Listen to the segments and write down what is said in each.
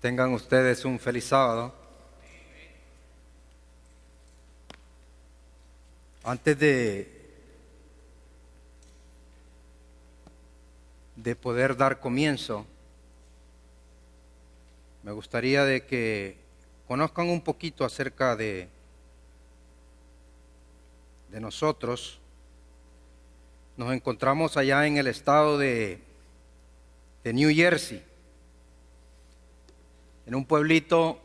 Tengan ustedes un feliz sábado. Antes de poder dar comienzo, me gustaría de que conozcan un poquito acerca de nosotros. Nos encontramos allá en el estado de New Jersey, en un pueblito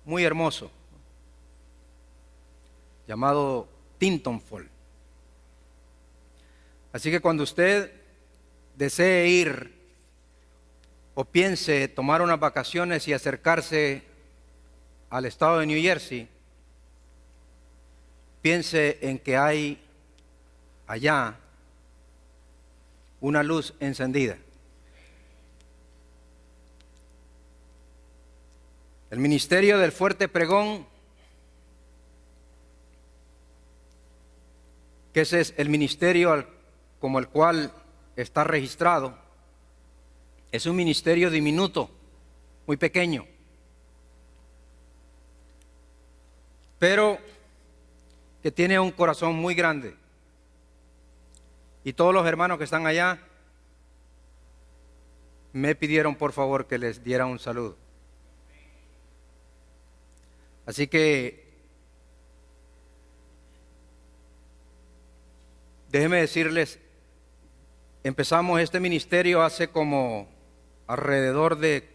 muy hermoso llamado Tinton Falls. Así que cuando usted desee ir o piense tomar unas vacaciones y acercarse al estado de New Jersey, piense en que hay allá una luz encendida. El ministerio del Fuerte Pregón, que ese es el ministerio como el cual está registrado, es un ministerio diminuto, muy pequeño, pero que tiene un corazón muy grande. Y todos los hermanos que están allá me pidieron por favor que les diera un saludo. Así que déjenme decirles, empezamos este ministerio hace como alrededor de,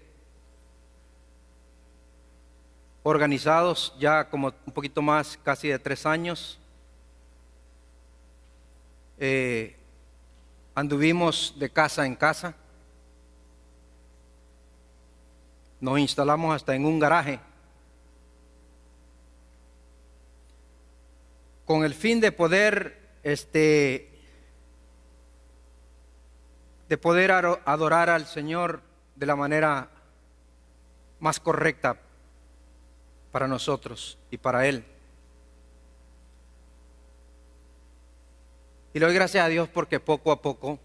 organizados ya como un poquito más, casi de 3 años. Anduvimos de casa en casa, nos instalamos hasta en un garaje, con el fin de poder adorar al Señor de la manera más correcta para nosotros y para Él. Y le doy gracias a Dios porque poco a poco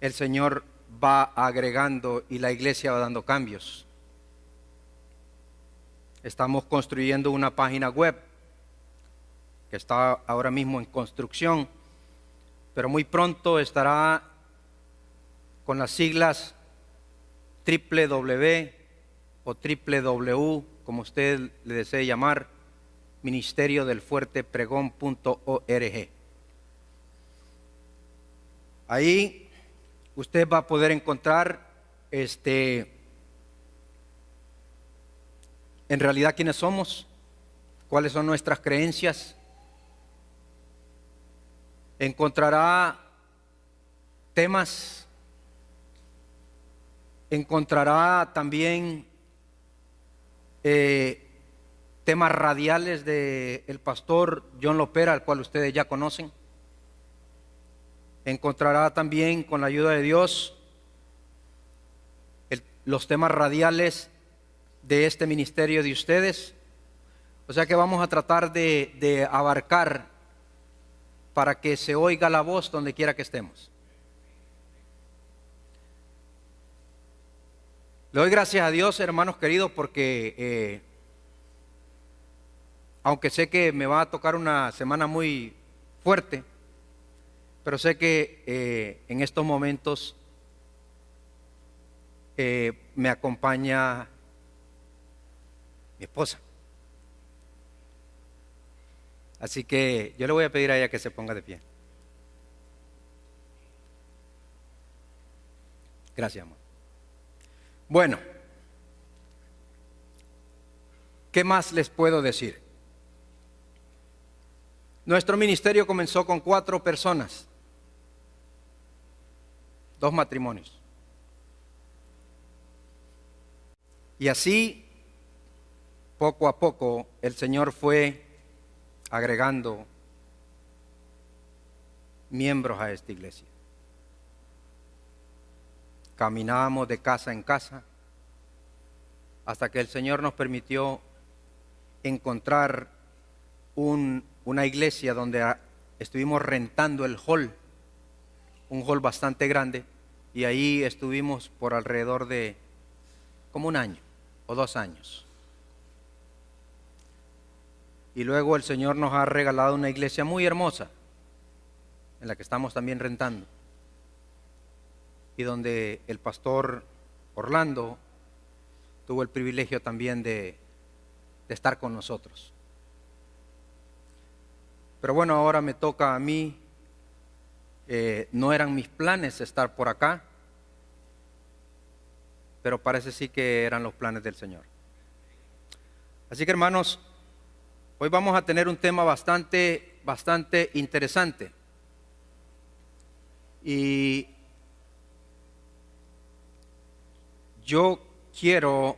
el Señor va agregando y la iglesia va dando cambios. Estamos construyendo una página web que está ahora mismo en construcción, pero muy pronto estará con las siglas www o www, como usted le desee llamar, ministeriodelfuertepregón.org. Ahí usted va a poder encontrar en realidad quiénes somos, cuáles son nuestras creencias. Encontrará temas, encontrará también temas radiales del pastor John Lopera, al cual ustedes ya conocen. Encontrará también, con la ayuda de Dios, los temas radiales de este ministerio de ustedes. O sea que vamos a tratar de abarcar para que se oiga la voz donde quiera que estemos. Le doy gracias a Dios, hermanos queridos, porque aunque sé que me va a tocar una semana muy fuerte, pero sé que en estos momentos me acompaña mi esposa. Así que yo le voy a pedir a ella que se ponga de pie. Gracias, amor. Bueno, ¿qué más les puedo decir? Nuestro ministerio comenzó con 4 personas, 2 matrimonios. Y así, poco a poco, el Señor fue agregando miembros a esta iglesia. Caminábamos de casa en casa hasta que el Señor nos permitió encontrar una iglesia donde estuvimos rentando el hall, un hall bastante grande, y ahí estuvimos por alrededor de como 1 año o 2 años. Y luego el Señor nos ha regalado una iglesia muy hermosa, en la que estamos también rentando, y donde el pastor Orlando tuvo el privilegio también de estar con nosotros. Pero bueno, ahora me toca a mí. No eran mis planes estar por acá, pero parece sí que eran los planes del Señor. Así que, hermanos, hoy vamos a tener un tema bastante interesante. Y yo quiero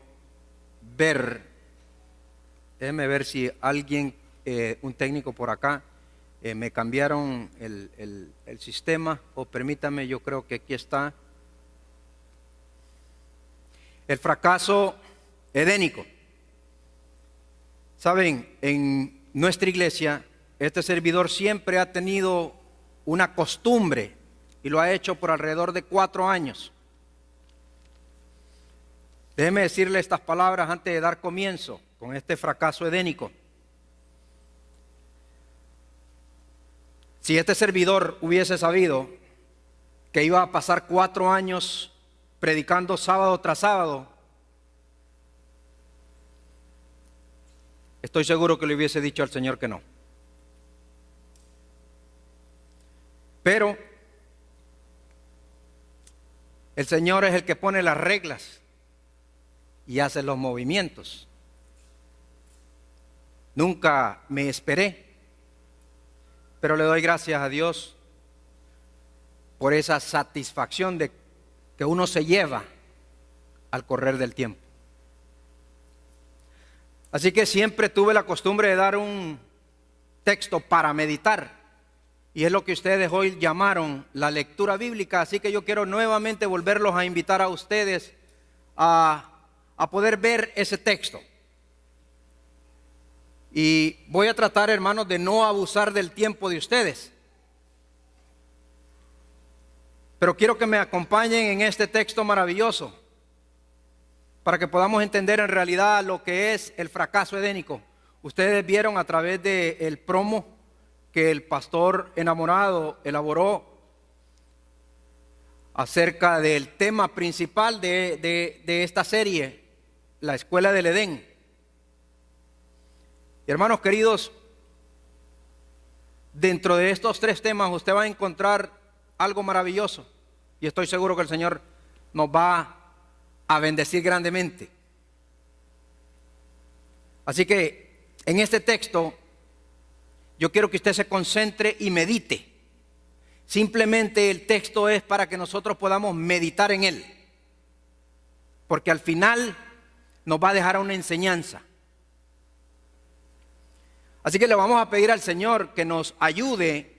ver, déjeme ver si alguien, un técnico por acá, me cambiaron el sistema, o permítame, yo creo que aquí está. El fracaso edénico. Saben, en nuestra iglesia, este servidor siempre ha tenido una costumbre, y lo ha hecho por alrededor de 4 años. Déjeme decirle estas palabras antes de dar comienzo con este fracaso edénico. Si este servidor hubiese sabido que iba a pasar 4 años predicando sábado tras sábado, estoy seguro que le hubiese dicho al Señor que no. Pero el Señor es el que pone las reglas y hace los movimientos. Nunca me esperé, pero le doy gracias a Dios por esa satisfacción de que uno se lleva al correr del tiempo. Así que siempre tuve la costumbre de dar un texto para meditar, y es lo que ustedes hoy llamaron la lectura bíblica. Así que yo quiero nuevamente volverlos a invitar a ustedes a poder ver ese texto. Y voy a tratar, hermanos, de no abusar del tiempo de ustedes, pero quiero que me acompañen en este texto maravilloso para que podamos entender en realidad lo que es el fracaso edénico. Ustedes vieron a través del promo que el pastor enamorado elaboró acerca del tema principal de esta serie, la escuela del Edén. Y hermanos queridos, dentro de estos 3 temas usted va a encontrar algo maravilloso, y estoy seguro que el Señor nos va a bendecir grandemente. Así que en este texto yo quiero que usted se concentre y medite. Simplemente el texto es para que nosotros podamos meditar en él, porque al final nos va a dejar una enseñanza. Así que le vamos a pedir al Señor que nos ayude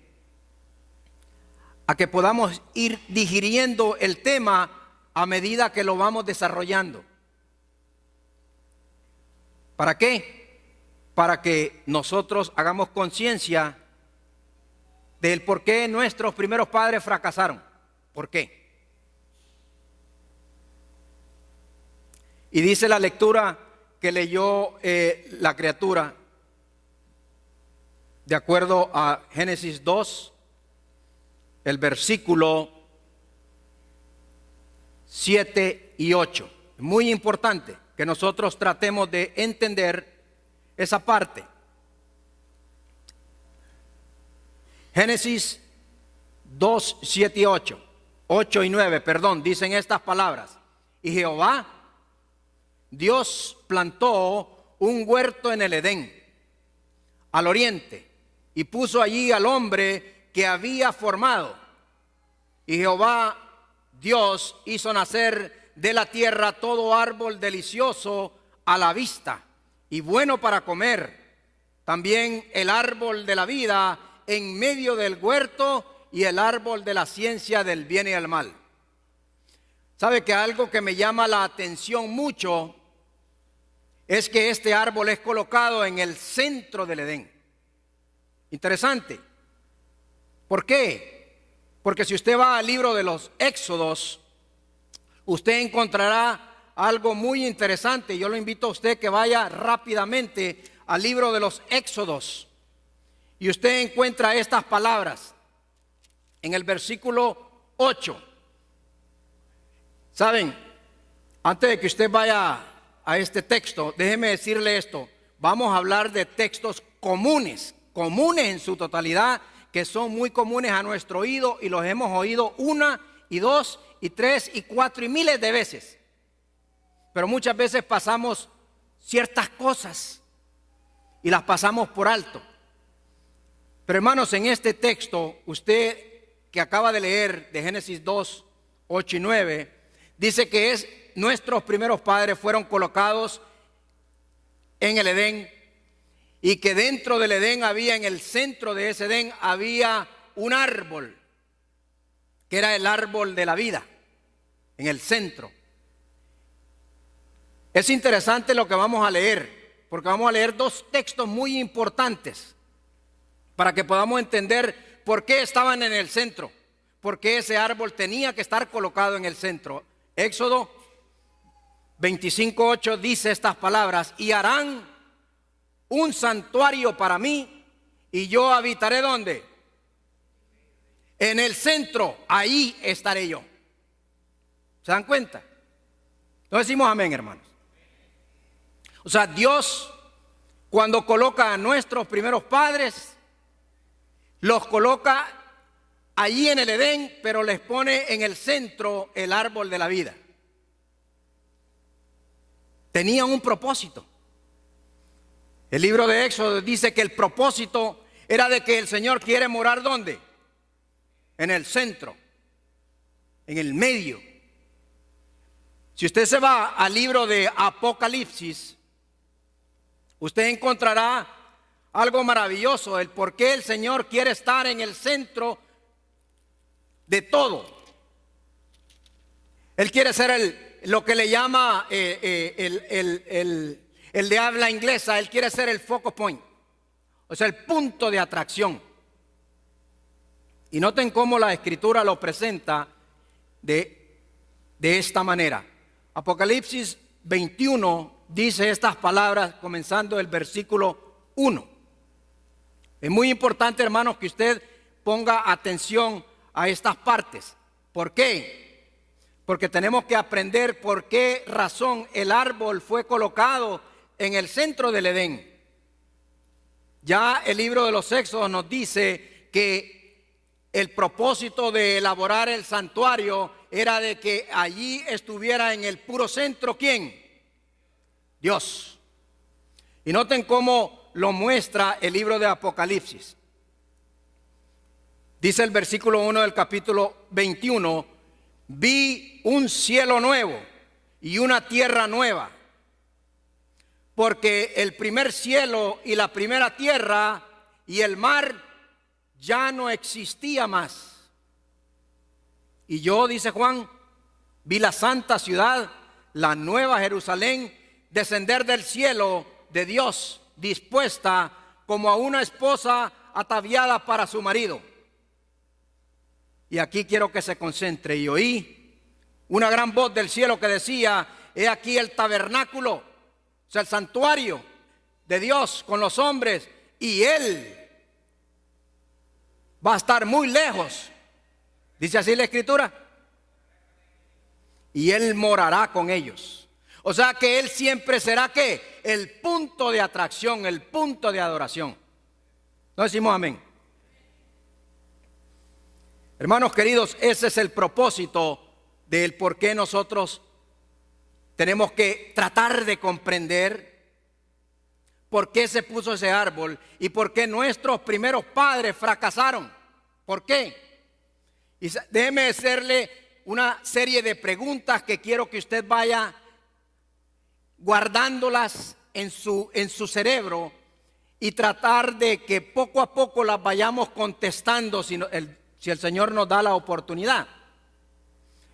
a que podamos ir digiriendo el tema a medida que lo vamos desarrollando. ¿Para qué? Para que nosotros hagamos conciencia del por qué nuestros primeros padres fracasaron. ¿Por qué? Y dice la lectura que leyó la criatura, de acuerdo a Génesis 2, el versículo 7 y 8. Es muy importante que nosotros tratemos de entender esa parte. Génesis 2, 7 y 8 y 9, perdón, dicen estas palabras. Y Jehová, Dios, plantó un huerto en el Edén, al oriente, y puso allí al hombre que había formado. Y Jehová, Dios, hizo nacer de la tierra todo árbol delicioso a la vista y bueno para comer, también el árbol de la vida en medio del huerto y el árbol de la ciencia del bien y el mal. ¿Sabe que algo que me llama la atención mucho es que este árbol es colocado en el centro del Edén? Interesante. ¿Por qué? Porque si usted va al libro de los Éxodos, usted encontrará algo muy interesante. Yo lo invito a usted que vaya rápidamente al libro de los Éxodos y usted encuentra estas palabras en el versículo 8. Saben, antes de que usted vaya a este texto, déjeme decirle esto. Vamos a hablar de textos comunes en su totalidad, que son muy comunes a nuestro oído y los hemos oído 1 y 2 y 3 y 4 y miles de veces. Pero muchas veces pasamos ciertas cosas y las pasamos por alto. Pero hermanos, en este texto, usted que acaba de leer de Génesis 2, 8 y 9, dice que nuestros primeros padres fueron colocados en el Edén y que dentro del Edén había, en el centro de ese Edén, había un árbol, que era el árbol de la vida, en el centro. Es interesante lo que vamos a leer, porque vamos a leer dos textos muy importantes para que podamos entender por qué estaban en el centro, por qué ese árbol tenía que estar colocado en el centro. Éxodo 25:8 dice estas palabras: y harán un santuario para mí, y yo habitaré ¿dónde? En el centro, ahí estaré yo. ¿Se dan cuenta? No decimos amén, hermanos. O sea, Dios, cuando coloca a nuestros primeros padres, los coloca allí en el Edén, pero les pone en el centro el árbol de la vida. Tenían un propósito. El libro de Éxodo dice que el propósito era de que el Señor quiere morar ¿dónde? En el centro, en el medio. Si usted se va al libro de Apocalipsis, usted encontrará algo maravilloso, el por qué el Señor quiere estar en el centro de todo. Él quiere ser lo que le llama el de habla inglesa, él quiere ser el focal point, o sea, el punto de atracción. Y noten cómo la Escritura lo presenta de esta manera. Apocalipsis 21 dice estas palabras comenzando el versículo 1. Es muy importante, hermanos, que usted ponga atención a estas partes. ¿Por qué? Porque tenemos que aprender por qué razón el árbol fue colocado en el centro del Edén. Ya el libro de los Éxodos nos dice que el propósito de elaborar el santuario era de que allí estuviera en el puro centro, ¿quién? Dios. Y noten cómo lo muestra el libro de Apocalipsis. Dice el versículo 1 del capítulo 21: vi un cielo nuevo y una tierra nueva, porque el primer cielo y la primera tierra y el mar ya no existía más. Y yo, dice Juan, vi la santa ciudad, la nueva Jerusalén, descender del cielo de Dios, dispuesta como a una esposa ataviada para su marido. Y aquí quiero que se concentre. Y oí una gran voz del cielo que decía: he aquí el tabernáculo, o sea, el santuario de Dios con los hombres, y Él va a estar muy lejos. Dice así la Escritura. Y Él morará con ellos. O sea que Él siempre será ¿qué? El punto de atracción, el punto de adoración. ¿No decimos amén? Hermanos queridos, ese es el propósito del por qué nosotros tenemos que tratar de comprender por qué se puso ese árbol y por qué nuestros primeros padres fracasaron. ¿Por qué? Y déjeme hacerle una serie de preguntas que quiero que usted vaya guardándolas en su cerebro y tratar de que poco a poco las vayamos contestando si el Señor nos da la oportunidad.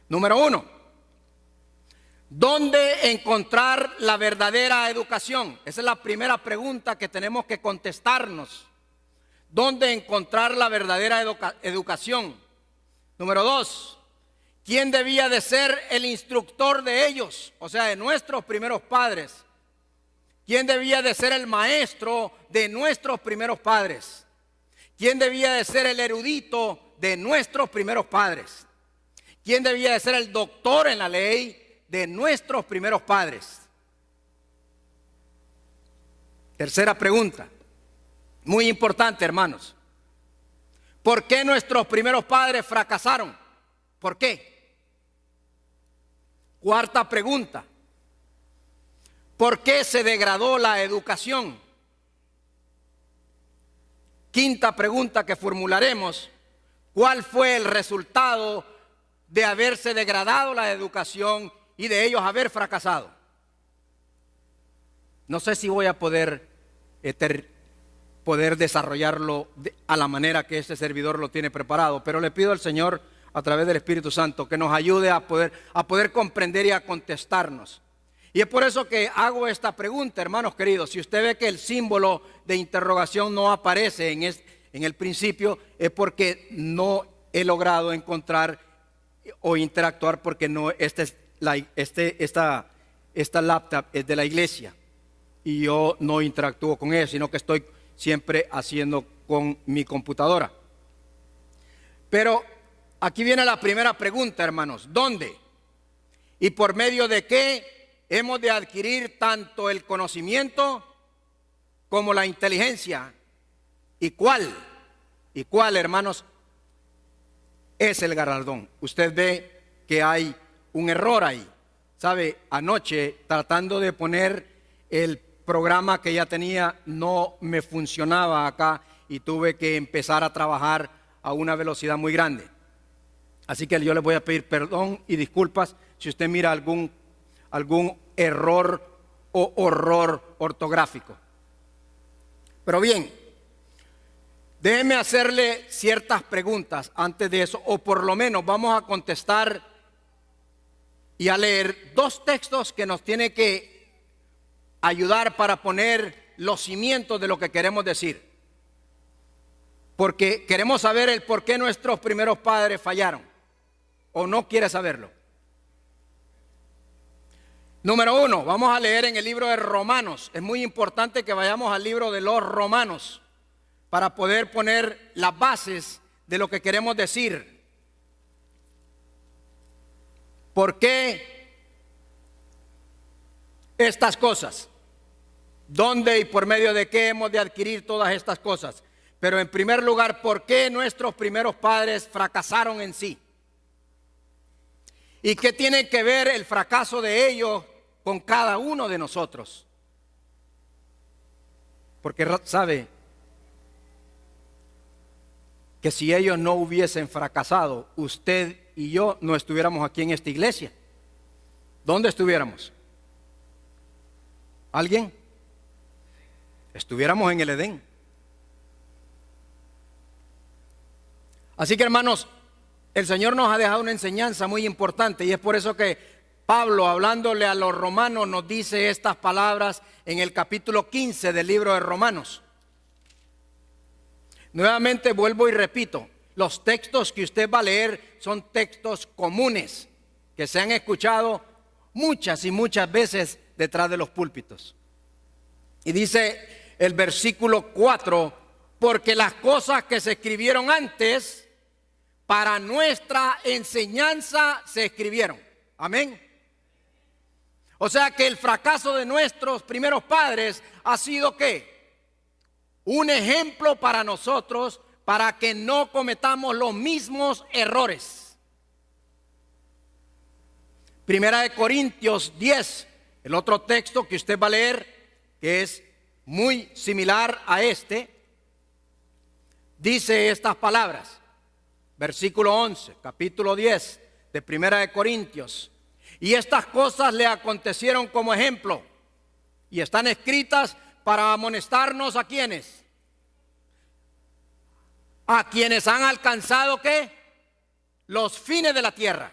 Número 1, ¿dónde encontrar la verdadera educación? Esa es la primera pregunta que tenemos que contestarnos. ¿Dónde encontrar la verdadera educación? Número 2, ¿quién debía de ser el instructor de ellos? O sea, de nuestros primeros padres. ¿Quién debía de ser el maestro de nuestros primeros padres? ¿Quién debía de ser el erudito de nuestros primeros padres? ¿Quién debía de ser el doctor en la ley de nuestros primeros padres? Tercera pregunta, muy importante, hermanos. ¿Por qué nuestros primeros padres fracasaron? ¿Por qué? Cuarta pregunta, ¿por qué se degradó la educación? Quinta pregunta que formularemos, ¿cuál fue el resultado de haberse degradado la educación y de ellos haber fracasado? No sé si voy a poder desarrollarlo a la manera que este servidor lo tiene preparado, pero le pido al Señor a través del Espíritu Santo que nos ayude a poder comprender y a contestarnos. Y es por eso que hago esta pregunta, hermanos queridos. Si usted ve que el símbolo de interrogación no aparece en el principio, es porque no he logrado encontrar o interactuar, porque no, esta laptop es de la iglesia y yo no interactúo con ella, sino que estoy siempre haciendo con mi computadora. Pero aquí viene la primera pregunta, hermanos. ¿Dónde y por medio de qué hemos de adquirir tanto el conocimiento como la inteligencia? ¿Y cuál, hermanos, es el galardón? Usted ve que hay un error ahí. ¿Sabe? Anoche, tratando de poner el programa que ya tenía, no me funcionaba acá y tuve que empezar a trabajar a una velocidad muy grande. Así que yo le voy a pedir perdón y disculpas si usted mira algún error o horror ortográfico. Pero bien, déjeme hacerle ciertas preguntas antes de eso, o por lo menos vamos a contestar y a leer dos textos que nos tiene que ayudar para poner los cimientos de lo que queremos decir. Porque queremos saber el por qué nuestros primeros padres fallaron. ¿O no quiere saberlo? Número uno, vamos a leer en el libro de Romanos. Es muy importante que vayamos al libro de los Romanos para poder poner las bases de lo que queremos decir. ¿Por qué estas cosas? ¿Dónde y por medio de qué hemos de adquirir todas estas cosas? Pero en primer lugar, ¿por qué nuestros primeros padres fracasaron en sí? ¿Y qué tiene que ver el fracaso de ellos con cada uno de nosotros? Porque sabe que si ellos no hubiesen fracasado, usted y yo no estuviéramos aquí en esta iglesia. ¿Dónde estuviéramos? ¿Alguien? Estuviéramos en el Edén. Así que, hermanos, el Señor nos ha dejado una enseñanza muy importante, y es por eso que Pablo, hablándole a los romanos, nos dice estas palabras en el capítulo 15 del libro de Romanos. Nuevamente vuelvo y repito, los textos que usted va a leer son textos comunes que se han escuchado muchas y muchas veces detrás de los púlpitos. Y dice el versículo 4, porque las cosas que se escribieron antes para nuestra enseñanza se escribieron. Amén. O sea que el fracaso de nuestros primeros padres ha sido ¿qué? Un ejemplo para nosotros, para que no cometamos los mismos errores. Primera de Corintios 10, el otro texto que usted va a leer, que es muy similar a este, dice estas palabras. Versículo 11, capítulo 10 de Primera de Corintios. Y estas cosas le acontecieron como ejemplo y están escritas para amonestarnos a quienes han alcanzado ¿qué? Los fines de la tierra.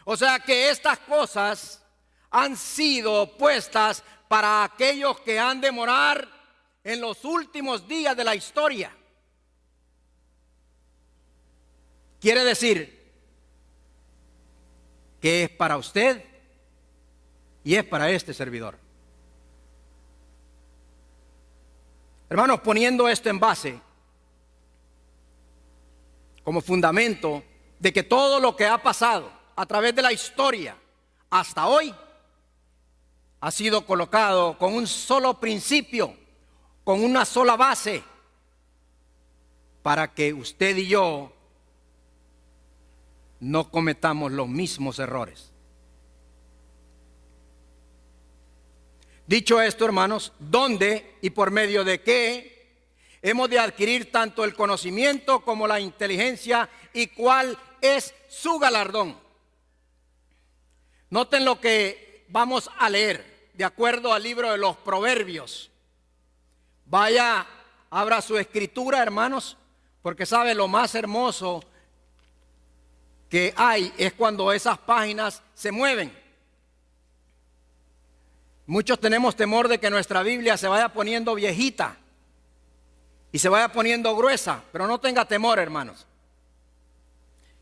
O sea que estas cosas han sido puestas para aquellos que han de morar en los últimos días de la historia. Quiere decir que es para usted y es para este servidor. Hermanos, poniendo esto en base, como fundamento de que todo lo que ha pasado a través de la historia hasta hoy ha sido colocado con un solo principio, con una sola base, para que usted y yo no cometamos los mismos errores. Dicho esto, hermanos, ¿dónde y por medio de qué hemos de adquirir tanto el conocimiento como la inteligencia y cuál es su galardón? Noten lo que vamos a leer de acuerdo al libro de los Proverbios. Vaya, abra su escritura, hermanos, porque sabe, lo más hermoso que hay es cuando esas páginas se mueven. Muchos tenemos temor de que nuestra Biblia se vaya poniendo viejita y se vaya poniendo gruesa, pero no tenga temor, hermanos,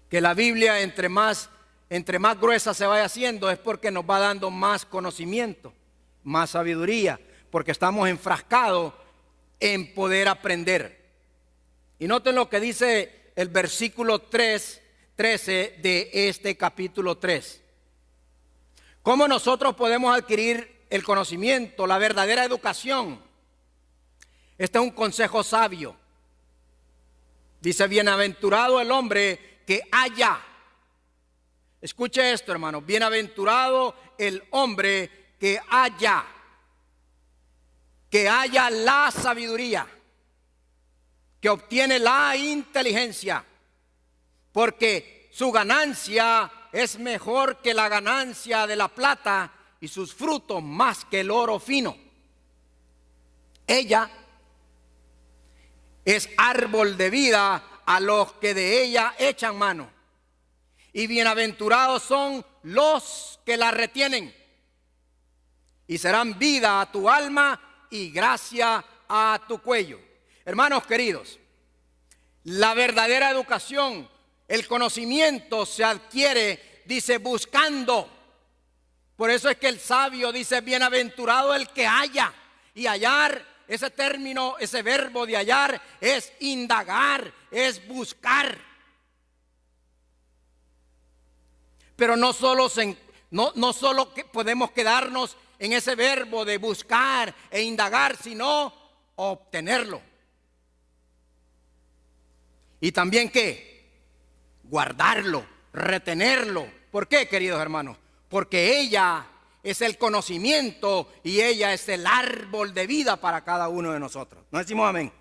que la Biblia entre más gruesa se vaya haciendo es porque nos va dando más conocimiento, más sabiduría, porque estamos enfrascados en poder aprender. Y noten lo que dice el versículo 13 de este capítulo 3. ¿Cómo nosotros podemos adquirir el conocimiento, la verdadera educación? Este es un consejo sabio. Dice, bienaventurado el hombre que haya. Escuche esto, hermano. Bienaventurado el hombre que haya la sabiduría, que obtiene la inteligencia, porque su ganancia es mejor que la ganancia de la plata y sus frutos más que el oro fino. Ella es árbol de vida a los que de ella echan mano, y bienaventurados son los que la retienen, y serán vida a tu alma y gracia a tu cuello. Hermanos queridos, la verdadera educación, el conocimiento se adquiere, dice, buscando. Por eso es que el sabio dice, bienaventurado el que haya. Y hallar, ese término, ese verbo de hallar es indagar, es buscar. Pero no solo que podemos quedarnos en ese verbo de buscar e indagar, sino obtenerlo. Y también ¿qué? Guardarlo, retenerlo. ¿Por qué, queridos hermanos? Porque ella es el conocimiento y ella es el árbol de vida para cada uno de nosotros. ¿No decimos amén?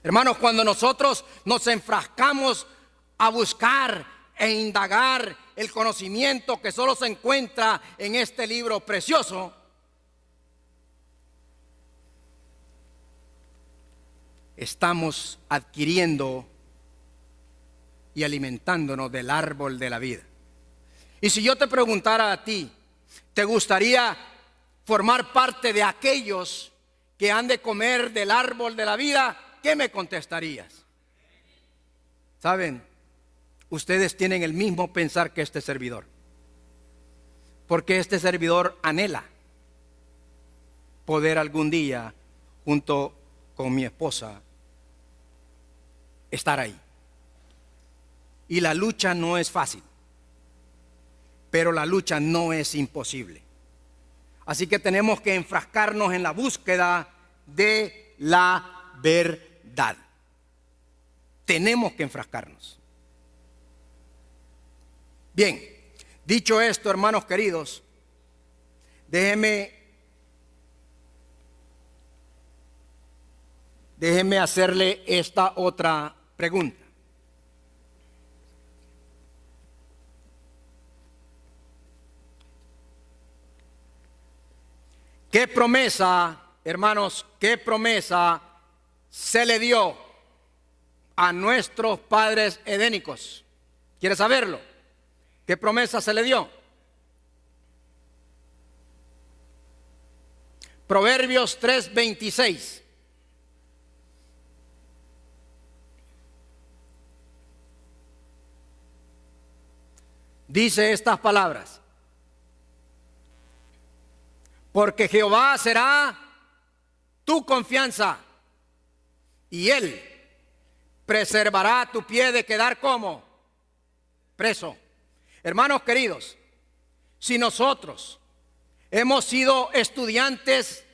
Hermanos, cuando nosotros nos enfrascamos a buscar e indagar el conocimiento que solo se encuentra en este libro precioso, estamos adquiriendo y alimentándonos del árbol de la vida. Y si yo te preguntara a ti, ¿te gustaría formar parte de aquellos que han de comer del árbol de la vida? ¿Qué me contestarías? ¿Saben? Ustedes tienen el mismo pensar que este servidor, porque este servidor anhela poder algún día, junto con mi esposa, estar ahí. Y la lucha no es fácil, pero la lucha no es imposible. Así que tenemos que enfrascarnos en la búsqueda de la verdad. Tenemos que enfrascarnos. Bien, dicho esto, hermanos queridos, déjenme hacerle esta otra pregunta. ¿Qué promesa, hermanos, qué promesa se le dio a nuestros padres edénicos? ¿Quiere saberlo? ¿Qué promesa se le dio? Proverbios 3:26. dice estas palabras: porque Jehová será tu confianza y Él preservará tu pie de quedar como preso. Hermanos queridos, si nosotros hemos sido estudiantes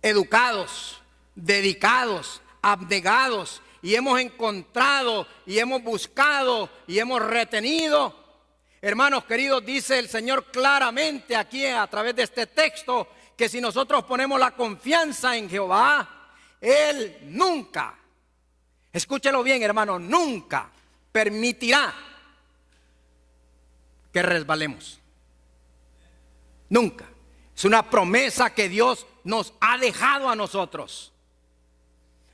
educados, dedicados, abnegados, y hemos encontrado y hemos buscado y hemos retenido, hermanos queridos, dice el Señor claramente aquí a través de este texto, que si nosotros ponemos la confianza en Jehová, Él nunca, escúchelo bien, hermano, nunca permitirá que resbalemos. Nunca. Es una promesa que Dios nos ha dejado a nosotros.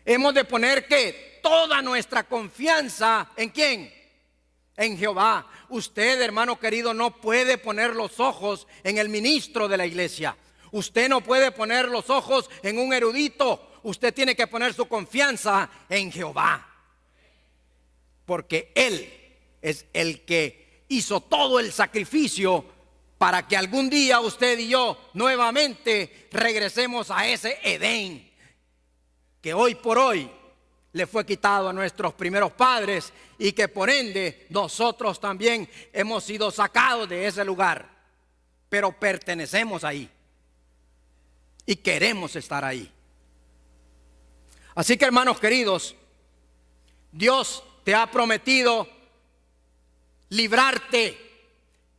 Hemos de poner que toda nuestra confianza ¿en quién? En Jehová. Usted, hermano querido, no puede poner los ojos en el ministro de la iglesia. Usted no puede poner los ojos en un erudito. Usted tiene que poner su confianza en Jehová, porque Él es el que hizo todo el sacrificio para que algún día usted y yo nuevamente regresemos a ese Edén que hoy por hoy le fue quitado a nuestros primeros padres, y que por ende nosotros también hemos sido sacados de ese lugar, pero pertenecemos ahí y queremos estar ahí. Así que, hermanos queridos, Dios te ha prometido librarte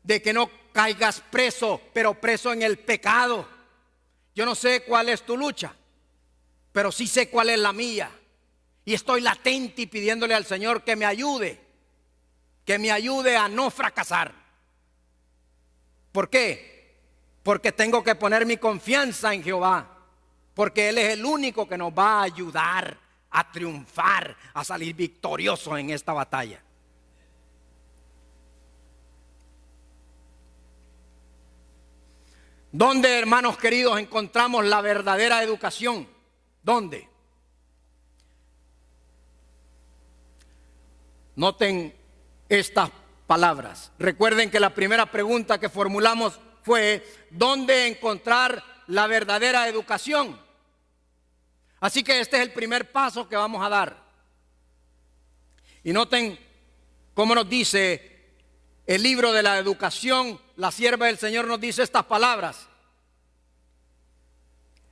de que no caigas preso, pero preso en el pecado. Yo no sé cuál es tu lucha, pero sí sé cuál es la mía. Y estoy latente y pidiéndole al Señor que me ayude a no fracasar. ¿Por qué? Porque tengo que poner mi confianza en Jehová, porque Él es el único que nos va a ayudar a triunfar, a salir victoriosos en esta batalla. ¿Dónde, hermanos queridos, encontramos la verdadera educación? ¿Dónde? Noten estas palabras. Recuerden que la primera pregunta que formulamos fue: ¿dónde encontrar la verdadera educación? Así que este es el primer paso que vamos a dar. Y noten cómo nos dice el libro de la educación. La sierva del Señor nos dice estas palabras: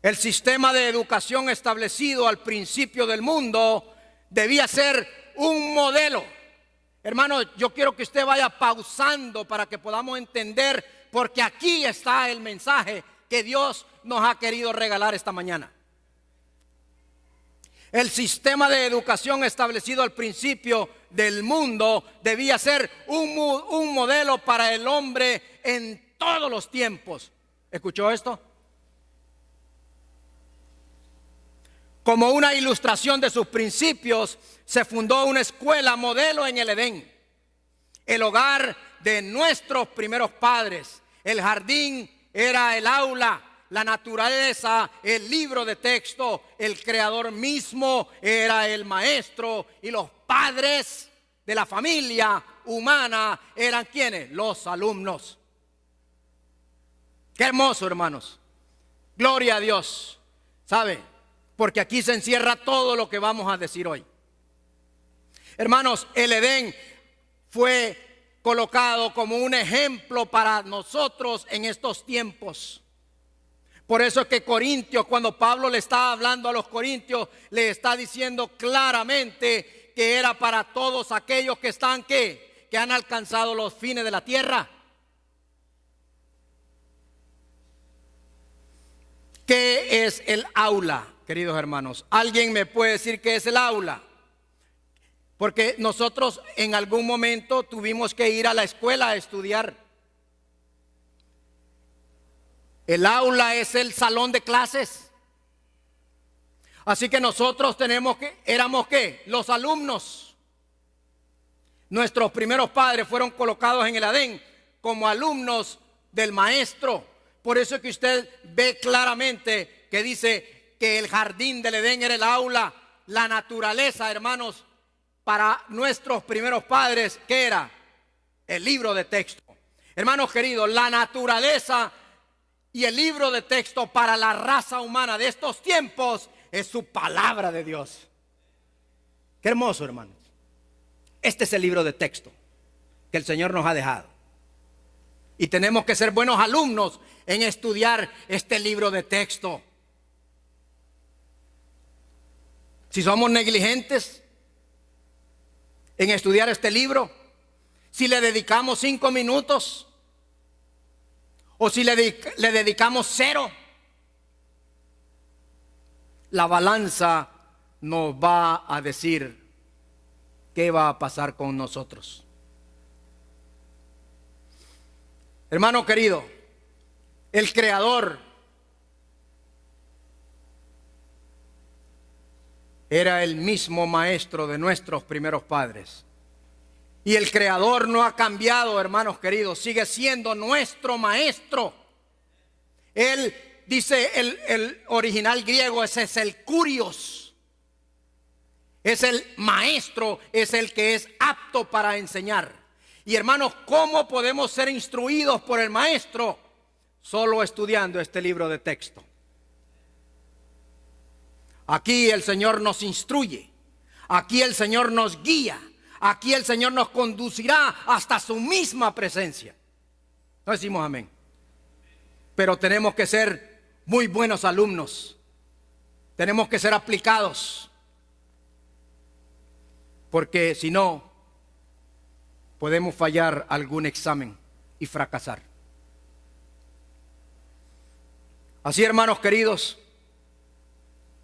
el sistema de educación establecido al principio del mundo debía ser un modelo. Hermano, yo quiero que usted vaya pausando para que podamos entender, porque aquí está el mensaje que Dios nos ha querido regalar esta mañana. El sistema de educación establecido al principio del mundo debía ser un modelo para el hombre en todos los tiempos. ¿Escuchó esto? Como una ilustración de sus principios, se fundó una escuela modelo en el Edén, el hogar de nuestros primeros padres. El jardín era el aula, la naturaleza, el libro de texto, el creador mismo era el maestro, y los padres de la familia humana eran ¿quiénes? Los alumnos. Qué hermoso, hermanos. Gloria a Dios. ¿Sabe? Porque aquí se encierra todo lo que vamos a decir hoy. Hermanos, el Edén fue colocado como un ejemplo para nosotros en estos tiempos. Por eso es que Corintios, cuando Pablo le está hablando a los corintios, le está diciendo claramente que era para todos aquellos que están ¿qué? Que han alcanzado los fines de la tierra. ¿Qué es el aula, queridos hermanos? ¿Alguien me puede decir qué es el aula? Porque nosotros en algún momento tuvimos que ir a la escuela a estudiar. El aula es el salón de clases. Así que nosotros éramos ¿qué? Los alumnos. Nuestros primeros padres fueron colocados en el Edén como alumnos del maestro. Por eso es que usted ve claramente que dice que el jardín del Edén era el aula. La naturaleza, hermanos, para nuestros primeros padres, ¿qué era? el libro de texto. Hermanos queridos, la naturaleza y el libro de texto para la raza humana de estos tiempos es su palabra de Dios. Qué hermoso, hermanos. Este es el libro de texto que el Señor nos ha dejado. Y tenemos que ser buenos alumnos en estudiar este libro de texto. Si somos negligentes en estudiar este libro, si le dedicamos 5 minutos o si le dedicamos 0, la balanza nos va a decir qué va a pasar con nosotros. Hermano querido, el Creador era el mismo maestro de nuestros primeros padres. Y el Creador no ha cambiado, hermanos queridos, sigue siendo nuestro maestro. Él dice, el original griego, ese es el kurios. Es el maestro, es el que es apto para enseñar. Y hermanos, ¿cómo podemos ser instruidos por el maestro? Solo estudiando este libro de texto. Aquí el Señor nos instruye. Aquí el Señor nos guía. Aquí el Señor nos conducirá hasta su misma presencia. No decimos amén. Pero tenemos que ser muy buenos alumnos. Tenemos que ser aplicados. Porque si no, podemos fallar algún examen y fracasar. Así, hermanos queridos,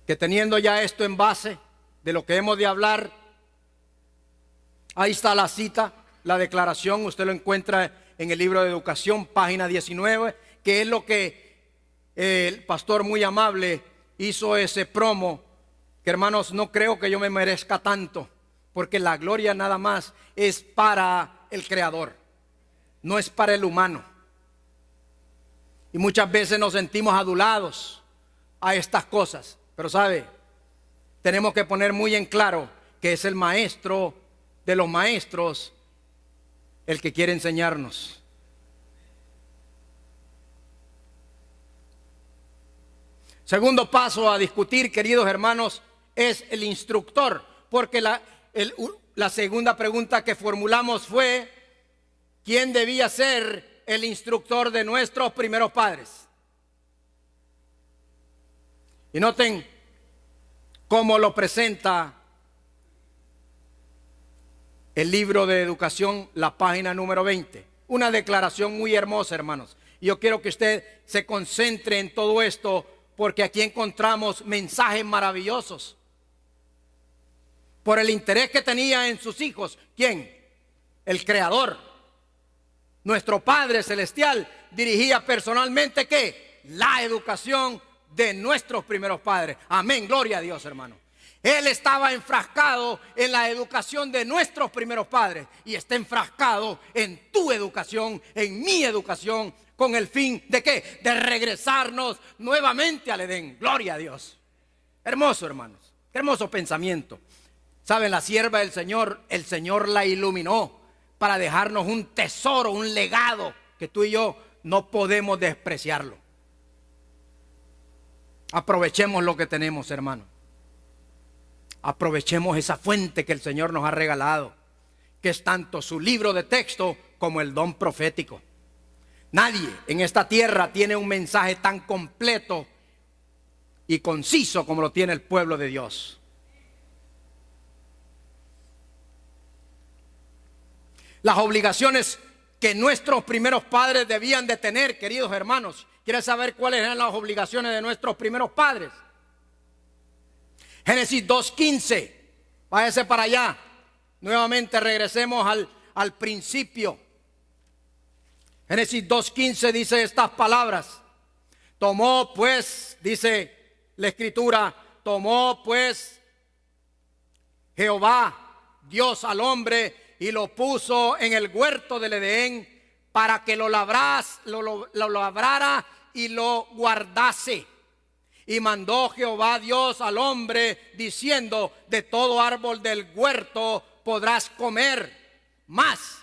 que teniendo ya esto en base de lo que hemos de hablar, ahí está la cita, la declaración, usted lo encuentra en el libro de Educación, página 19, que es lo que el pastor muy amable hizo ese promo, que hermanos, no creo que yo me merezca tanto, porque la gloria nada más es para el Creador, no es para el humano. Y muchas veces nos sentimos adulados a estas cosas, pero sabe, tenemos que poner muy en claro que es el maestro de los maestros el que quiere enseñarnos. Segundo paso a discutir, queridos hermanos, es el instructor, porque la segunda pregunta que formulamos fue: ¿quién debía ser el instructor de nuestros primeros padres? Y noten cómo lo presenta el libro de Educación, la página número 20. Una declaración muy hermosa, hermanos. Y yo quiero que usted se concentre en todo esto, porque aquí encontramos mensajes maravillosos. Por el interés que tenía en sus hijos. ¿Quién? El Creador. Nuestro Padre Celestial dirigía personalmente ¿qué? La educación de nuestros primeros padres. Amén, gloria a Dios, hermano. Él estaba enfrascado en la educación de nuestros primeros padres y está enfrascado en tu educación, en mi educación, con el fin de ¿qué? De regresarnos nuevamente al Edén. Gloria a Dios. Hermoso, hermanos. Qué hermoso pensamiento. Saben, la sierva del Señor, el Señor la iluminó para dejarnos un tesoro, un legado que tú y yo no podemos despreciarlo. Aprovechemos lo que tenemos, hermano. Aprovechemos esa fuente que el Señor nos ha regalado, que es tanto su libro de texto como el don profético. Nadie en esta tierra tiene un mensaje tan completo y conciso como lo tiene el pueblo de Dios. Las obligaciones que nuestros primeros padres debían de tener, queridos hermanos. ¿Quieren saber cuáles eran las obligaciones de nuestros primeros padres? Génesis 2:15. Váyase para allá. Nuevamente regresemos al principio. Génesis 2:15 dice estas palabras. Tomó pues, dice la escritura, tomó pues Jehová, Dios al hombre, y lo puso en el huerto del Edén para que lo labrara y lo guardase. Y mandó Jehová Dios al hombre diciendo: de todo árbol del huerto podrás comer, mas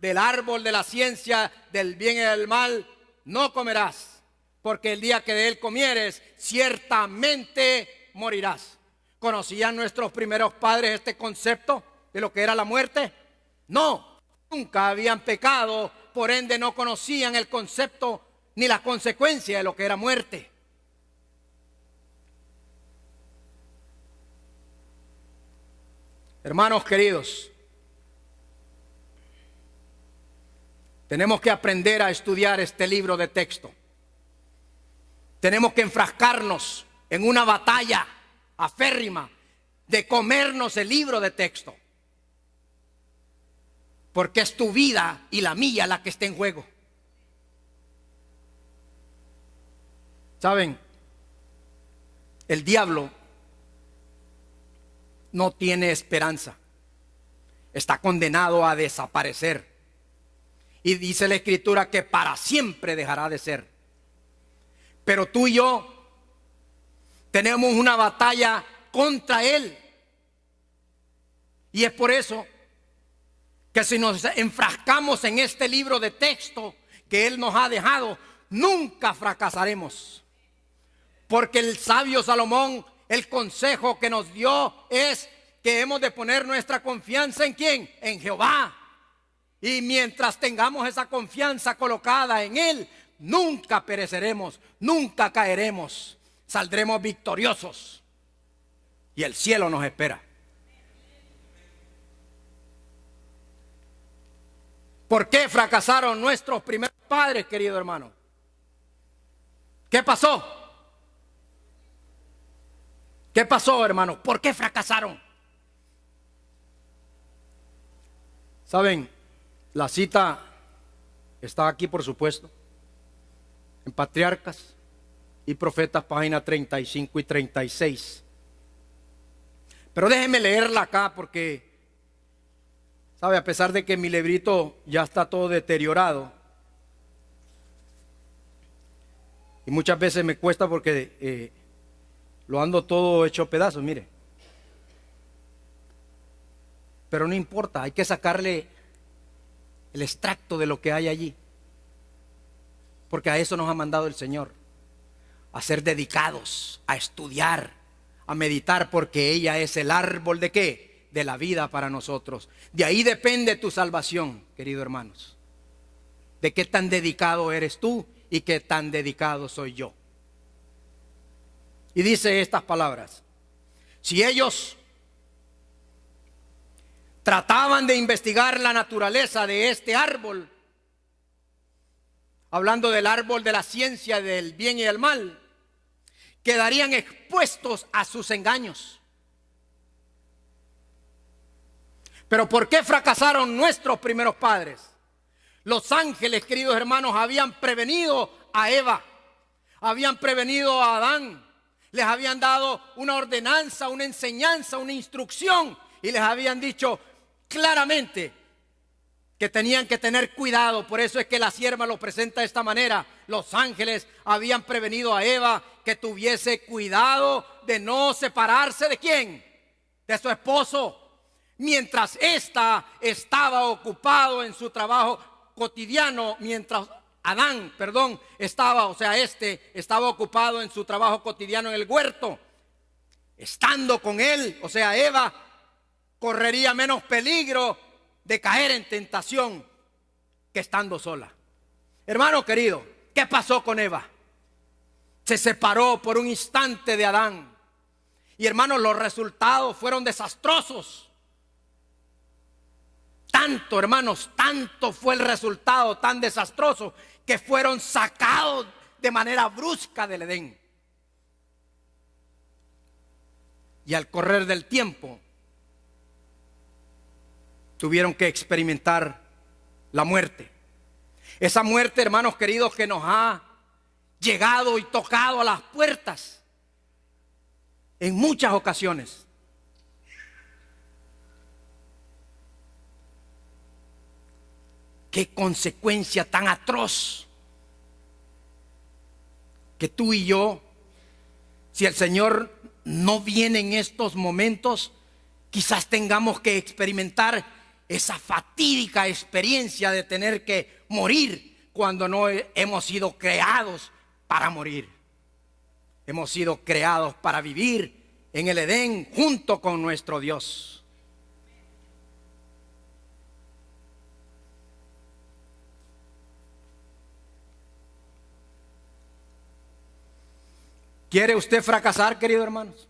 del árbol de la ciencia del bien y del mal no comerás, porque el día que de él comieres, ciertamente morirás. ¿Conocían nuestros primeros padres este concepto de lo que era la muerte? No, nunca habían pecado, por ende no conocían el concepto ni la consecuencia de lo que era muerte. Hermanos queridos, tenemos que aprender a estudiar este libro de texto. Tenemos que enfrascarnos en una batalla aférrima de comernos el libro de texto, porque es tu vida y la mía la que está en juego. ¿Saben? El diablo no tiene esperanza. Está condenado a desaparecer. Y dice la Escritura que para siempre dejará de ser. Pero tú y yo tenemos una batalla contra él. Y es por eso que si nos enfrascamos en este libro de texto que él nos ha dejado, nunca fracasaremos. Porque el sabio Salomón, el consejo que nos dio es que hemos de poner nuestra confianza ¿en quién? En Jehová. Y mientras tengamos esa confianza colocada en él, nunca pereceremos, nunca caeremos, saldremos victoriosos y el cielo nos espera. ¿Por qué fracasaron nuestros primeros padres, querido hermano? ¿Qué pasó? ¿Qué pasó, hermano? ¿Por qué fracasaron? ¿Saben? La cita está aquí, por supuesto, en Patriarcas y Profetas, páginas 35 y 36. Pero déjenme leerla acá porque, ¿sabe? A pesar de que mi librito ya está todo deteriorado, y muchas veces me cuesta porque lo ando todo hecho pedazos, mire. Pero no importa, hay que sacarle el extracto de lo que hay allí. Porque a eso nos ha mandado el Señor. A ser dedicados, a estudiar, a meditar, porque ella es el árbol de ¿qué? De la vida para nosotros. De ahí depende tu salvación, queridos hermanos. De qué tan dedicado eres tú y qué tan dedicado soy yo. Y dice estas palabras: si ellos trataban de investigar la naturaleza de este árbol, hablando del árbol de la ciencia del bien y del mal, quedarían expuestos a sus engaños. Pero ¿por qué fracasaron nuestros primeros padres? Los ángeles, queridos hermanos, habían prevenido a Eva, habían prevenido a Adán, les habían dado una ordenanza, una enseñanza, una instrucción, y les habían dicho claramente que tenían que tener cuidado. Por eso es que la sierva lo presenta de esta manera. Los ángeles habían prevenido a Eva que tuviese cuidado de no separarse ¿de quién? De su esposo, mientras ésta estaba ocupado en su trabajo cotidiano, mientras Adán, estaba ocupado en su trabajo cotidiano en el huerto. Estando con él, o sea, Eva correría menos peligro de caer en tentación que estando sola. Hermano querido, ¿qué pasó con Eva? Se separó por un instante de Adán. Y hermanos, los resultados fueron desastrosos. Tanto, hermanos, tanto fue el resultado tan desastroso que fueron sacados de manera brusca del Edén. Y al correr del tiempo tuvieron que experimentar la muerte. Esa muerte, hermanos queridos, que nos ha llegado y tocado a las puertas en muchas ocasiones. Qué consecuencia tan atroz que tú y yo, si el Señor no viene en estos momentos, quizás tengamos que experimentar esa fatídica experiencia de tener que morir cuando no hemos sido creados para morir. Hemos sido creados para vivir en el Edén junto con nuestro Dios. ¿Quiere usted fracasar, queridos hermanos?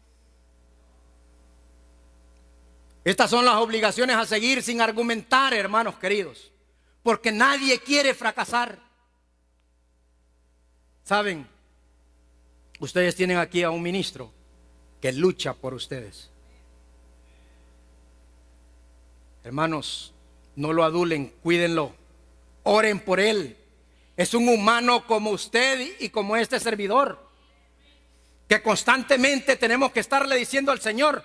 Estas son las obligaciones a seguir sin argumentar, hermanos queridos, porque nadie quiere fracasar. ¿Saben? Ustedes tienen aquí a un ministro que lucha por ustedes. Hermanos, no lo adulen, cuídenlo, oren por él. Es un humano como usted y como este servidor, que constantemente tenemos que estarle diciendo al Señor: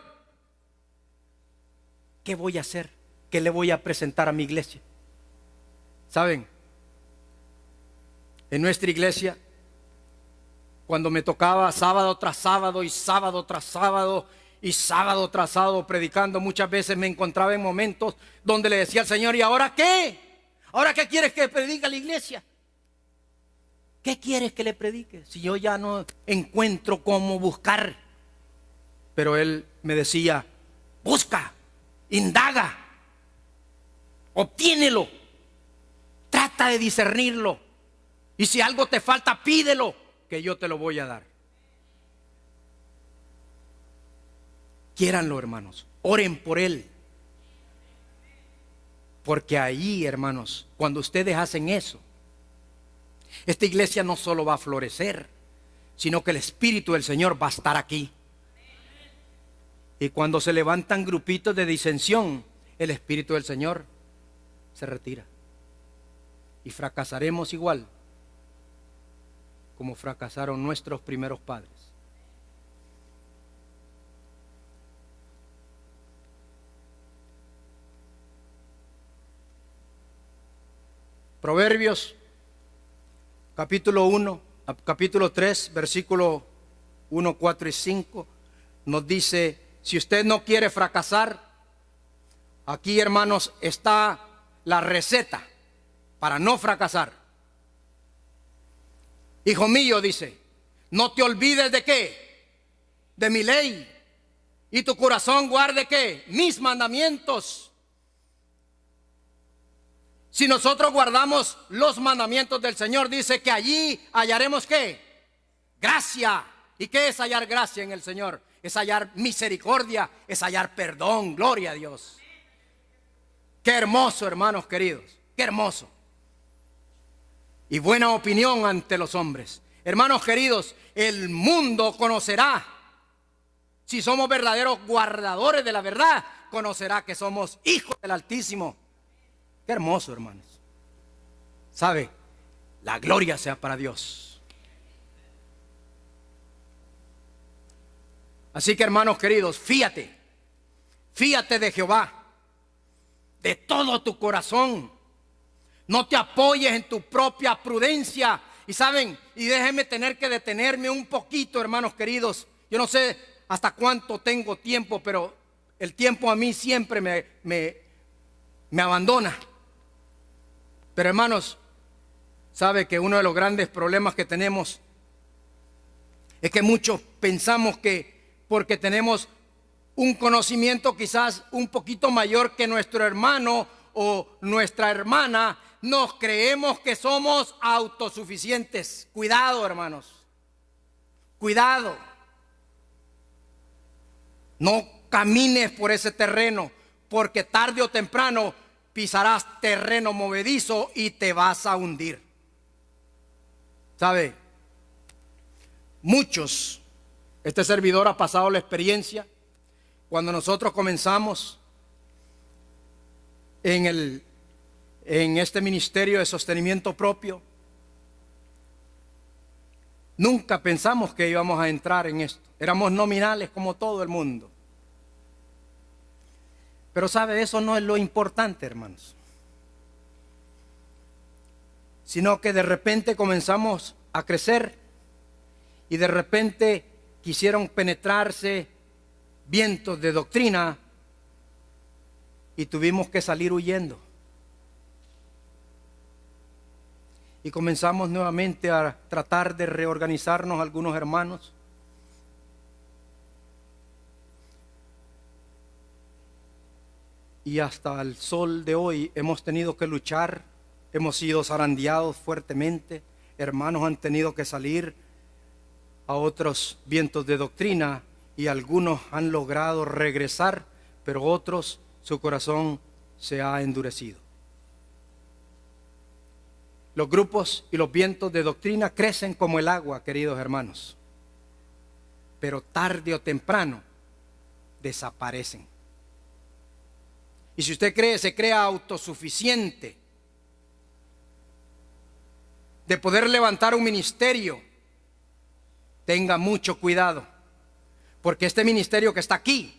¿qué voy a hacer? ¿Qué le voy a presentar a mi iglesia? ¿Saben? En nuestra iglesia, cuando me tocaba sábado tras sábado y sábado tras sábado y sábado tras sábado predicando, muchas veces me encontraba en momentos donde le decía al Señor: ¿y ahora qué? ¿Ahora qué quieres que predique a la iglesia? ¿Qué quieres que le predique? Si yo ya no encuentro cómo buscar. Pero Él me decía: busca, indaga, obtiénelo, trata de discernirlo, y si algo te falta, pídelo, que yo te lo voy a dar. Quiéranlo, hermanos, oren por él, porque ahí, hermanos, cuando ustedes hacen eso, esta iglesia no solo va a florecer, sino que el Espíritu del Señor va a estar aquí. Y cuando se levantan grupitos de disensión, el Espíritu del Señor se retira. Y fracasaremos igual como fracasaron nuestros primeros padres. Proverbios capítulo 3, versículo 1, 4 y 5 nos dice: si usted no quiere fracasar, aquí, hermanos, está la receta para no fracasar. Hijo mío, dice, no te olvides de qué, de mi ley, y tu corazón guarde qué, mis mandamientos. Si nosotros guardamos los mandamientos del Señor, dice que allí hallaremos qué, gracia. ¿Y qué es hallar gracia en el Señor? Es hallar misericordia, es hallar perdón. Gloria a Dios. Qué hermoso, hermanos queridos, qué hermoso. Y buena opinión ante los hombres. Hermanos queridos, el mundo conocerá, si somos verdaderos guardadores de la verdad, conocerá que somos hijos del Altísimo. Qué hermoso, hermanos. ¿Sabe? La gloria sea para Dios. Así que, hermanos queridos, fíate de Jehová de todo tu corazón. No te apoyes en tu propia prudencia. Y saben, y déjenme tener que detenerme un poquito, hermanos queridos. Yo no sé hasta cuánto tengo tiempo, pero el tiempo a mí siempre me abandona. Pero, hermanos, sabe que uno de los grandes problemas que tenemos es que muchos pensamos que porque tenemos un conocimiento quizás un poquito mayor que nuestro hermano o nuestra hermana, nos creemos que somos autosuficientes. Cuidado, hermanos. Cuidado. No camines por ese terreno, porque tarde o temprano pisarás terreno movedizo y te vas a hundir. ¿Sabe? Muchos, este servidor ha pasado la experiencia. Cuando nosotros comenzamos en este ministerio de sostenimiento propio, nunca pensamos que íbamos a entrar en esto. Éramos nominales como todo el mundo. Pero sabe, eso no es lo importante, hermanos. Sino que de repente comenzamos a crecer y de repente quisieron penetrarse vientos de doctrina y tuvimos que salir huyendo. Y comenzamos nuevamente a tratar de reorganizarnos algunos hermanos. Y hasta el sol de hoy hemos tenido que luchar, hemos sido zarandeados fuertemente, hermanos han tenido que salir a otros vientos de doctrina y algunos han logrado regresar, pero otros su corazón se ha endurecido. Los grupos y los vientos de doctrina crecen como el agua, queridos hermanos, pero tarde o temprano desaparecen. Y si usted se crea autosuficiente de poder levantar un ministerio, tenga mucho cuidado, porque este ministerio que está aquí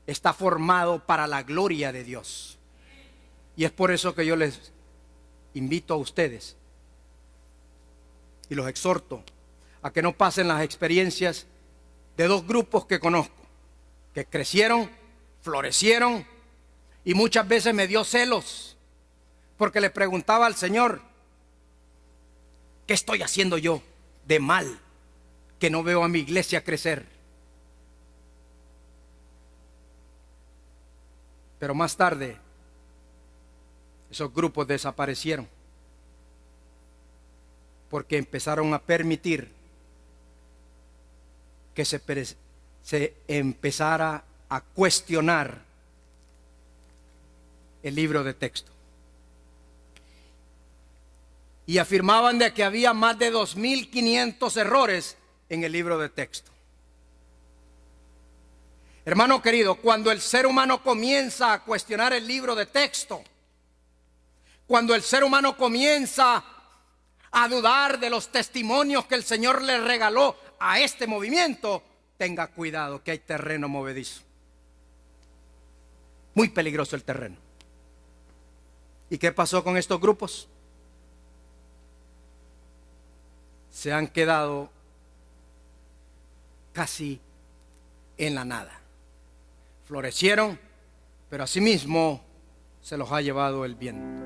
está formado para la gloria de Dios. Y es por eso que yo les invito a ustedes y los exhorto a que no pasen las experiencias de dos grupos que conozco, que crecieron, florecieron, y muchas veces me dio celos, porque le preguntaba al Señor, ¿qué estoy haciendo yo de mal que no veo a mi iglesia crecer? Pero más tarde, esos grupos desaparecieron, porque empezaron a permitir que se empezara a cuestionar el libro de texto. Y afirmaban de que había más de 2.500 errores en el libro de texto. Hermano querido, cuando el ser humano comienza a cuestionar el libro de texto, cuando el ser humano comienza a dudar de los testimonios que el Señor le regaló a este movimiento, tenga cuidado que hay terreno movedizo. Muy peligroso el terreno. ¿Y qué pasó con estos grupos? Se han quedado casi en la nada. Florecieron, pero asimismo se los ha llevado el viento.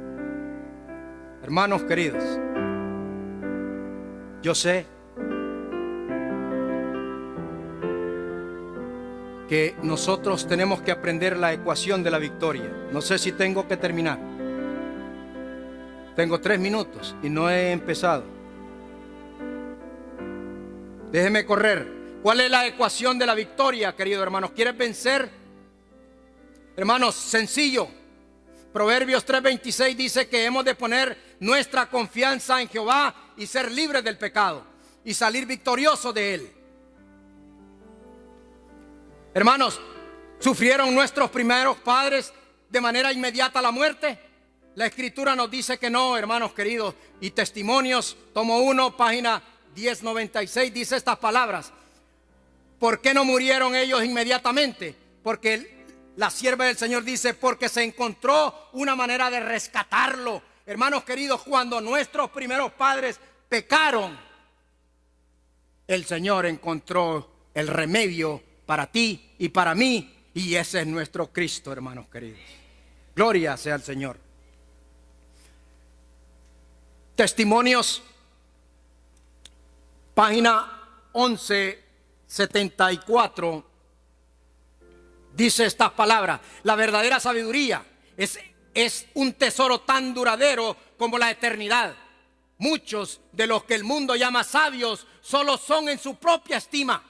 Hermanos queridos, yo sé que nosotros tenemos que aprender la ecuación de la victoria. No sé si tengo que terminar. Tengo 3 minutos y no he empezado. Déjeme correr. ¿Cuál es la ecuación de la victoria, queridos hermanos? ¿Quieres vencer? Hermanos, sencillo. Proverbios 3:26 dice que hemos de poner nuestra confianza en Jehová y ser libres del pecado y salir victoriosos de él. Hermanos, ¿sufrieron nuestros primeros padres de manera inmediata la muerte? La Escritura nos dice que no, hermanos queridos. Y Testimonios, tomo 1, página 1096, dice estas palabras. ¿Por qué no murieron ellos inmediatamente? Porque la sierva del Señor dice, porque se encontró una manera de rescatarlo. Hermanos queridos, cuando nuestros primeros padres pecaron, el Señor encontró el remedio para ti y para mí, y ese es nuestro Cristo, hermanos queridos. Gloria sea al Señor. Testimonios, página 1174, dice estas palabras: la verdadera sabiduría es un tesoro tan duradero como la eternidad. Muchos de los que el mundo llama sabios solo son en su propia estima,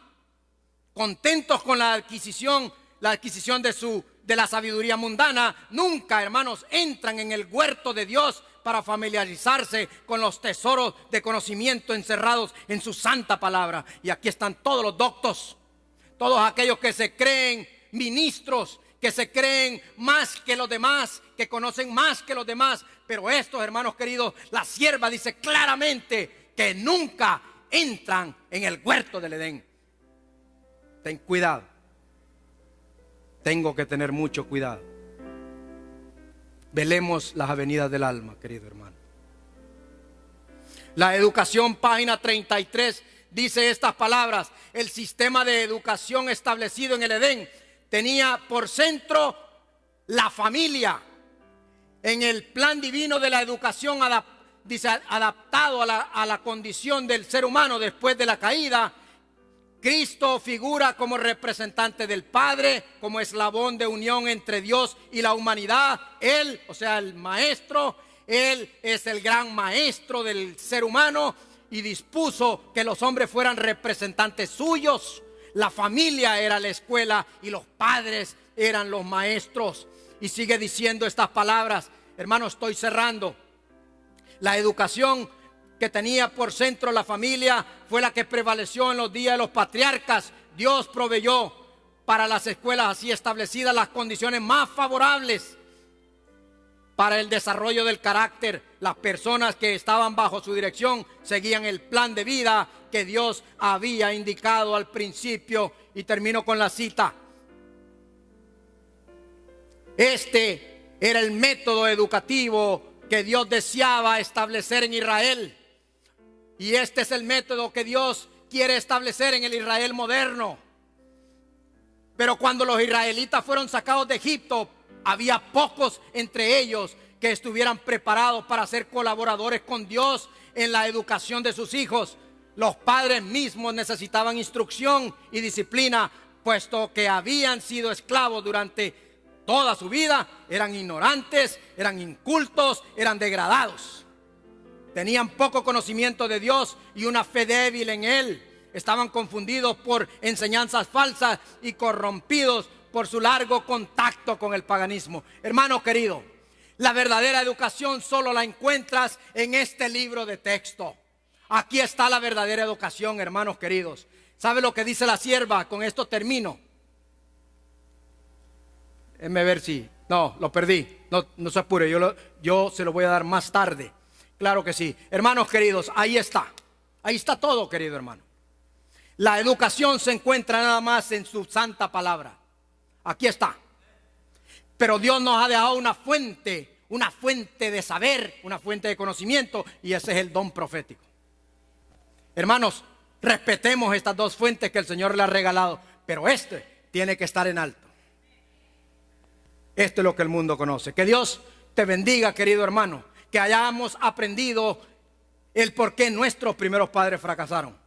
contentos con la adquisición de la sabiduría mundana. Nunca, hermanos, entran en el huerto de Dios para familiarizarse con los tesoros de conocimiento encerrados en su santa palabra. Y aquí están todos los doctos, todos aquellos que se creen ministros, que se creen más que los demás, que conocen más que los demás. Pero estos, hermanos queridos, la sierva dice claramente que nunca entran en el huerto del Edén. Ten cuidado. Tengo que tener mucho cuidado. Velemos las avenidas del alma, querido hermano. La educación, página 33, dice estas palabras: el sistema de educación establecido en el Edén tenía por centro la familia. En el plan divino de la educación dice, adaptado a la condición del ser humano después de la caída, Cristo figura como representante del Padre, como eslabón de unión entre Dios y la humanidad. Él, o sea, el maestro, Él es el gran maestro del ser humano y dispuso que los hombres fueran representantes suyos. La familia era la escuela y los padres eran los maestros. Y sigue diciendo estas palabras. Hermano, estoy cerrando. La educación que tenía por centro la familia fue la que prevaleció en los días de los patriarcas. Dios proveyó para las escuelas así establecidas las condiciones más favorables para el desarrollo del carácter. Las personas que estaban bajo su dirección seguían el plan de vida que Dios había indicado al principio. Y termino con la cita. Este era el método educativo que Dios deseaba establecer en Israel. Y este es el método que Dios quiere establecer en el Israel moderno. Pero cuando los israelitas fueron sacados de Egipto, había pocos entre ellos que estuvieran preparados para ser colaboradores con Dios en la educación de sus hijos. Los padres mismos necesitaban instrucción y disciplina, puesto que habían sido esclavos durante toda su vida. Eran ignorantes, eran incultos, eran degradados. Tenían poco conocimiento de Dios y una fe débil en Él. Estaban confundidos por enseñanzas falsas y corrompidos por su largo contacto con el paganismo. Hermano querido, la verdadera educación solo la encuentras en este libro de texto. Aquí está la verdadera educación, hermanos queridos. ¿Sabe lo que dice la sierva? Con esto termino. Déjeme ver si... No, lo perdí. No se apure, yo se lo voy a dar más tarde. Claro que sí. Hermanos queridos, ahí está. Ahí está todo, querido hermano. La educación se encuentra nada más en su santa palabra. Aquí está. Pero Dios nos ha dejado una fuente de saber, una fuente de conocimiento, y ese es el don profético. Hermanos, respetemos estas dos fuentes que el Señor le ha regalado, pero este tiene que estar en alto. Esto es lo que el mundo conoce. Que Dios te bendiga, querido hermano. Que hayamos aprendido el por qué nuestros primeros padres fracasaron.